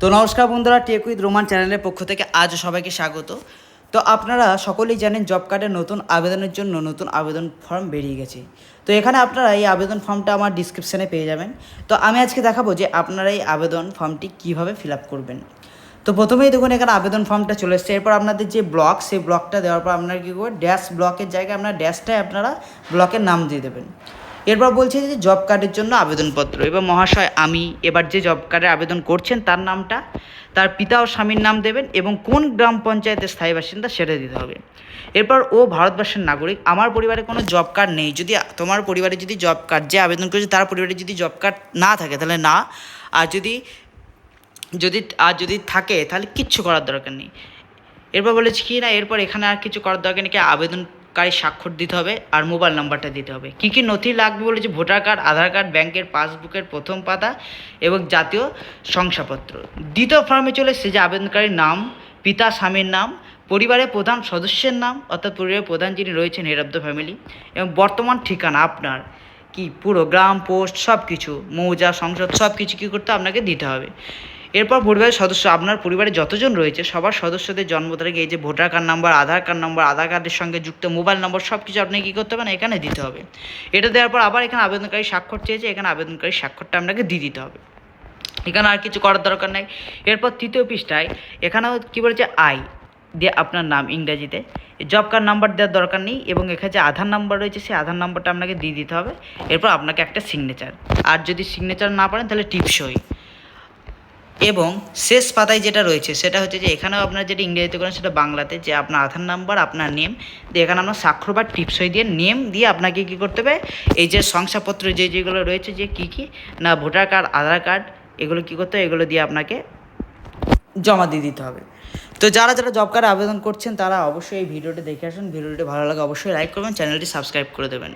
তো নমস্কার বন্ধুরা, টেক উইথ রোমান চ্যানেলের পক্ষ থেকে আজ সবাইকে স্বাগত। তো আপনারা সকলেই জানেন জব কার্ডের নতুন আবেদনের জন্য নতুন আবেদন ফর্ম বেরিয়ে গেছে। তো এখানে আপনারা এই আবেদন ফর্মটা আমার ডিসক্রিপশানে পেয়ে যাবেন। তো আমি আজকে দেখাবো যে আপনারা এই আবেদন ফর্মটি কীভাবে ফিল আপ করবেন। তো প্রথমেই দেখুন এখানে আবেদন ফর্মটা চলে এসছে। এরপর আপনাদের যে ব্লক, সেই ব্লকটা দেওয়ার পর আপনারা কী করবেন, ড্যাশ ব্লকের জায়গায় আপনারা ড্যাশটায় আপনারা ব্লকের নাম দিয়ে দেবেন। এরপর বলছে যে জব কার্ডের জন্য আবেদনপত্র। এবার মহাশয় আমি এবার যে জব কার্ডের আবেদন করছেন তার নামটা, তার পিতা ও স্বামীর নাম দেবেন এবং কোন গ্রাম পঞ্চায়েতের স্থায়ী বাসিন্দা সেটা দিতে হবে। এরপর ও ভারতবর্ষের নাগরিক, আমার পরিবারে কোনো জব কার্ড নেই। যদি তোমার পরিবারে যদি জব কার্ড, যে আবেদন করেছে তার পরিবারে যদি জব কার্ড না থাকে তাহলে না, আর যদি থাকে তাহলে কিচ্ছু করার দরকার নেই। এরপর বলেছি কি না, এরপর এখানে আর কিছু করার দরকার নেই, আবেদনকারী স্বাক্ষর দিতে হবে আর মোবাইল নাম্বারটা দিতে হবে। কী কী নথি লাগবে বলেছে, ভোটার কার্ড, আধার কার্ড, ব্যাংকের পাসবুকের প্রথম পাতা এবং জাতীয় শংসাপত্র। দ্বিতীয় ফর্মে চলে এসেছে যে আবেদনকারীর নাম, পিতা স্বামীর নাম, পরিবারের প্রধান সদস্যের নাম অর্থাৎ পরিবারের প্রধান যিনি রয়েছেন, হেড অফ দ্য ফ্যামিলি, এবং বর্তমান ঠিকানা আপনার কি পুরো গ্রাম, পোস্ট সব কিছু, মৌজা, সংসদ সব কিছু কী করতে আপনাকে দিতে হবে। এরপর পরিবারের সদস্য, আপনার পরিবারে যতজন রয়েছে সবার সদস্যদের জন্ম তারিখ, এই যে ভোটার কার্ড নাম্বার, আধার কার্ড নাম্বার, আধার কার্ডের সঙ্গে যুক্ত মোবাইল নম্বর সব কিছু আপনি কী করতে হবে না, এখানে দিতে হবে। এটা দেওয়ার পর আবার এখানে আবেদনকারী স্বাক্ষর চেয়েছে, এখানে আবেদনকারী স্বাক্ষরটা আপনাকে দিয়ে দিতে হবে। এখানে আর কিছু করার দরকার নেই। এরপর তৃতীয় পৃষ্ঠায় এখানেও কী বলেছে, আই দিয়ে আপনার নাম ইংরেজিতে, জব কার্ড নাম্বার দেওয়ার দরকার নেই এবং এখানে যে আধার নাম্বার রয়েছে সেই আধার নাম্বারটা আপনাকে দিয়ে দিতে হবে। এরপর আপনাকে একটা সিগনেচার, আর যদি সিগনেচার না পারেন তাহলে টিপসই। এবং শেষ পাতায় যেটা রয়েছে সেটা হচ্ছে যে এখানেও আপনার যেটা ইংরেজিতে করেন সেটা বাংলাতে, যে আপনার আধার নাম্বার, আপনার নেম দিয়ে এখানে আপনার স্বাক্ষর বা টিপসই দিয়ে নেম দিয়ে আপনাকে কী করতে হবে, এই যে শংসাপত্র যেগুলো রয়েছে, যে কী না ভোটার কার্ড, আধার কার্ড, এগুলো কী করতে হবে, এগুলো দিয়ে আপনাকে জমা দিয়ে দিতে হবে। তো যারা জব কার্ডে আবেদন করছেন তারা অবশ্যই এই ভিডিওটি দেখে আসুন। ভিডিওটি ভালো লাগে অবশ্যই লাইক করবেন, চ্যানেলটি সাবস্ক্রাইব করে দেবেন।